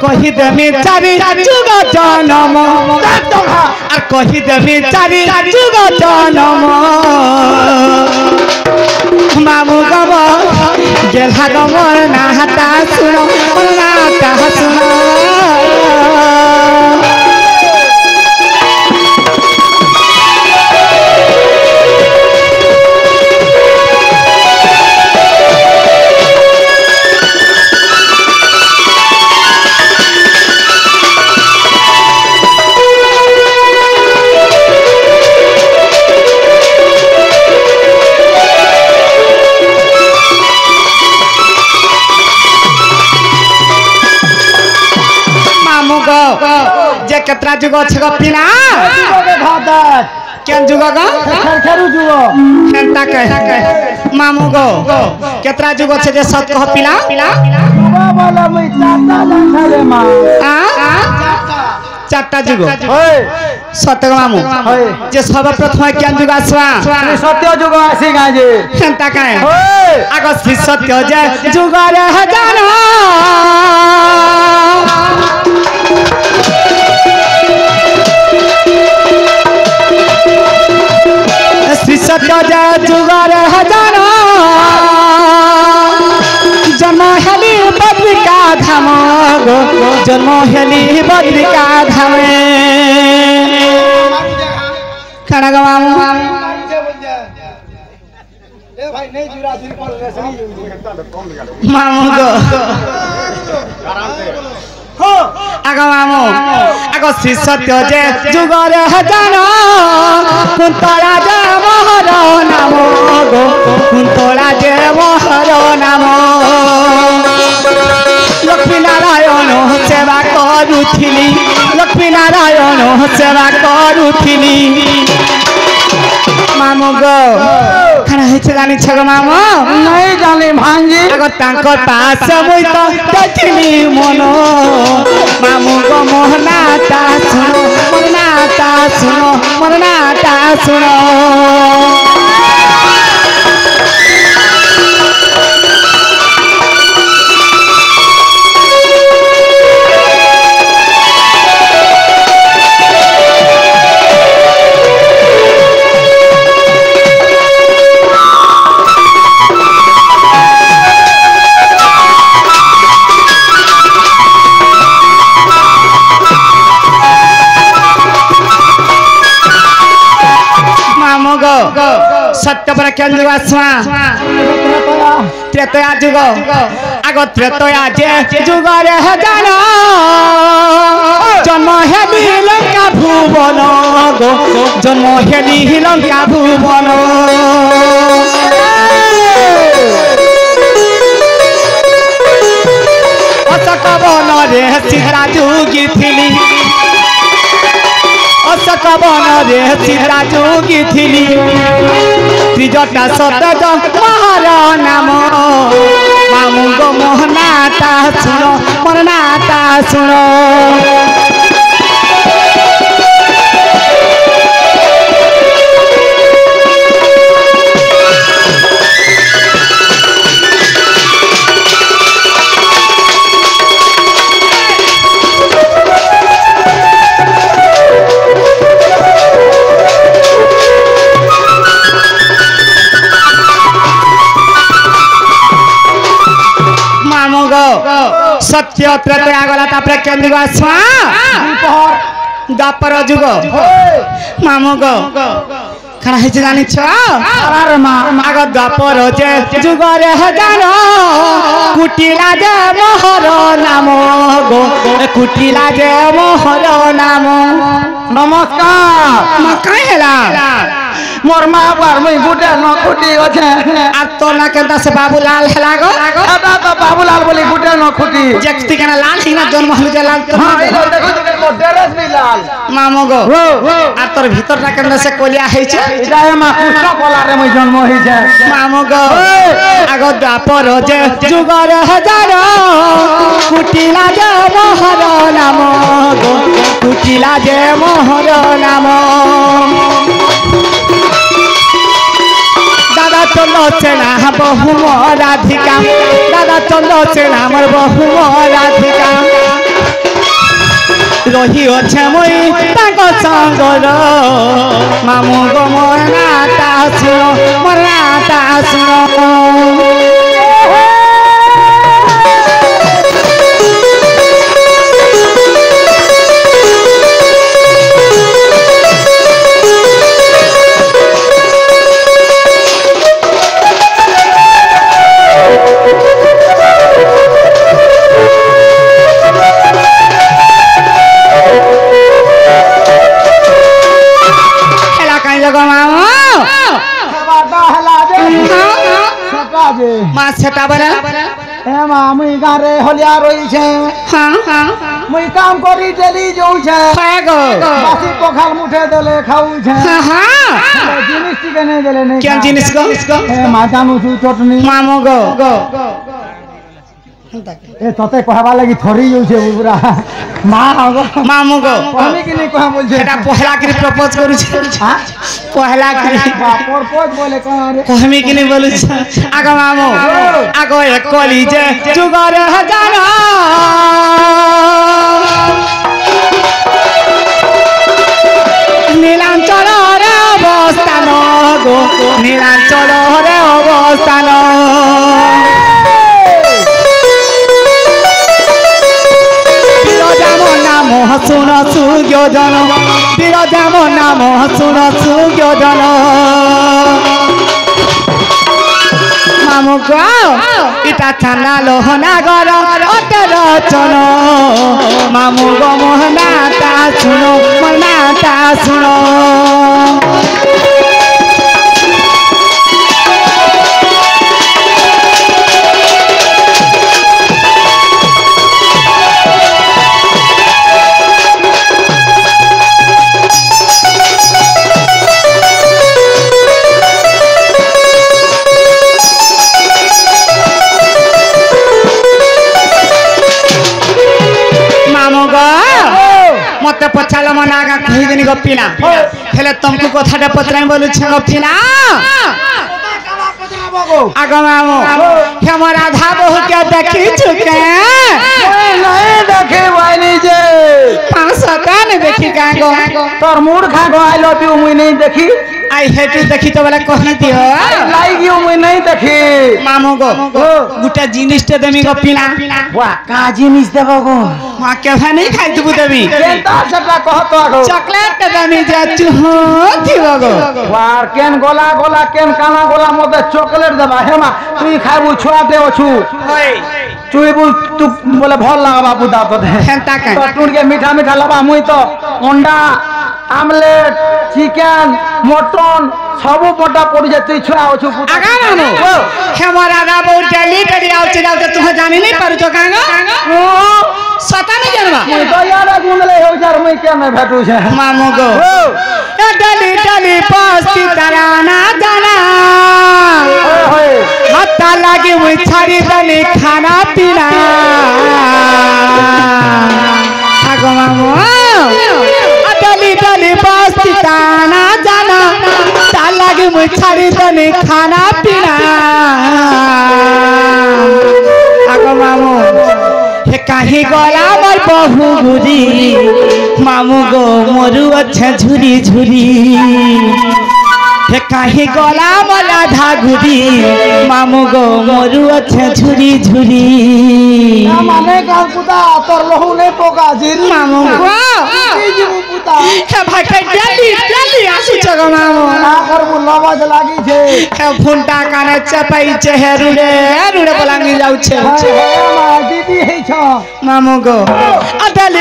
कही देमी चारि जुग जनम और कही देमी चारि जुग जनम मामू गब गेला गमर नाता सुनो नाता सुनो जे कतरा जुग छ पिला केन जुग ग खरखरू जुग केनता कह मामू गो केतरा जुग छ जे सत कह पिला जुग बोला मैं चाचा जानले मा चारटा जुग होय सत मामू जे सब प्रथम केन जुग आसवा सत्य जुग आसी गाजे केनता कह होय आगो सत्य जे जुग रे जानो सत्य जय जुगार हजारा जन्म हेली बद्रिका धाम गो जन्म हेली बद्रिका धाम खाना गवाम मामू गो आगो मामू आगो श्री सत्य जे जुगार हजारा कुंतला जे मोहर नाम गो कुंतला जे मोहर नाम लक्ष्मी नारायण सेवा करुथिली लक्ष्मी नारायण सेवा करुथिली मामू गो खाना है जानी छ गो मामू नहीं जानी भांजी अगर तांकर पास मुई तो देखली मनो मामू गो मोहनाता सुनो मोहनाता सुनो मोहनाता सुनो सत्य पर केन जुग आसवा त्रेतया जुग आगो त्रेतया जे जुग रे जानो जन्म हेली लंका भुवन गो जन्म हेली लंका भुवन अशोक वन रे सीता जुगी थिली अशोक वन रे सीता जुगी थिली त्रिजटा सतज मोहर नाम मामू गो मोहनाता सुनो मोहनाता सुनो सत्य त्रेतया गला तापरे केन जुग आसवा द्वापर जुग मामू गो खाना है जानी छ अरे मां आग द्वापर जे जुग रे जानो कुटिला जे मोहर नाम गो कुटिला जे मोहर नाम नमस्कार म कहेला मोर मां बार मैं गुटे न खुटी अछे आ तो ना केनता से बाबूलाल हेला गो दादा तो बाबूलाल बोली गुटे न खुटी जक्ति केना लाल हिना जन्म हल जे लाल तो हां इधर देखो तो मोर ड्रेस भी लाल मामू गो आ तोर भीतर ना केना से कोलिया है छे इदाय मा कृष्ण कोला रे मैं जन्म होई छे मामू गो आगो द्वापर जे जुग रे जानो कुटिला जे मोहर नाम गो कुटिला जे मोहर नाम दादा चलो सेना बहु राधिका दादा चलो सेना मोर बहु राधिका রহি অছে মুই তাঙ্ক সঙ্গর মামু গো মোর নাটা শুনো মা সেটা বলে এ মা মুই গারে হলিয়া রইছে মুই কাম করি ডেলি যাউছে বাসি পখাল মুঠে দেলে খাউছে জিনিস টিকে নেই দেলে নেই কেন জিনিস গো এ মা জানু ছু চটনি মামু গো এ ততে কহবা লাগি থরি যাউছে পুরা মা গো মামু গো আমি কি নেই কহা বলছে এটা পহলা করে প্রপোজ করুছে হ্যাঁ পহলা করে বাপর পজ বলে কোন রে আমি কি নেই বলুছে আগো মামু আগো এক কলি যে যুগর হাজার নীলাঞ্চলের অবস্থান গো নীলাঞ্চলের অবস্থান শুন সুযোজন বিরজাম নাম শুন সুযোজন মামু গো ইটা থানা লোহনাগর অতরচন মামু গো মোহনাটা শুনো মোহনাটা শুনো मत पचाल मन आगा कहीदिन गपिना हेले तुमको कथाटा पत्राई बोलुछ गपिना आगो मामू हम राधा बहु के देखी चुके नहीं देखे वाली जे पांच सता ने देखी कागो तोर मूड खा गो आई लव यू मुई नहीं देखी आई हेट देखी तो वाला कहनी दियो लाइक यू मुई नहीं देखी मामू गो गुटा जिनिस ते देमी गपिना वाह का जिनिस देबो गो मां के भाई खाइ तू देमी केनता सेटा कहतो गो चॉकलेट ते देमी जा चुहो थिबो गो वार केन गोला गोला केन काना गोला मते चॉकलेट देबा हेमा तुई खाइबू छुआ दे ओछु होय चुईबू तू बोले भल लागा बाबू दा तो दे हेंता का तो टूट के मीठा मीठा लबा मुई तो अंडा आमलेट चिकन मटन सब मोटा पड़ जाए तुई छुआ ओछु आगा मानो हमरा दा बहुत डेली डेली आउचे जाउते तू जानि नहीं पारु छ कांगो सता नहीं जानबा मुई तो यार गुंडले हो जार मुई के में भेटू छे मामू गो ए डेली डेली पस्ती तराना जाना हत्ता लागे मुई छाड़ी दने खाना पीना आगो मामू डेली डेली पस्ती तराना जाना हत्ता लागे मुई छाड़ी दने खाना पीना आगो मामू हे काहे गला मोर बहु गुरी मामू गो मोरु अच्छा झुरी झुरी हे काहे गला मोर राधा गुरी मामू गो मोरु अच्छा झुरी झुरी ना माने का पुता तोर लहू नहीं पोका जिरी मामू गो जीवू पुता हे भाई के डेली डेली आसु जगो मामू ना करबू लवाज लागी छे हे फुंटा काने चपाई छे हे रुडे रुडे बोलांगी जाउ छे मा दीदी हे छ मामू गो अदले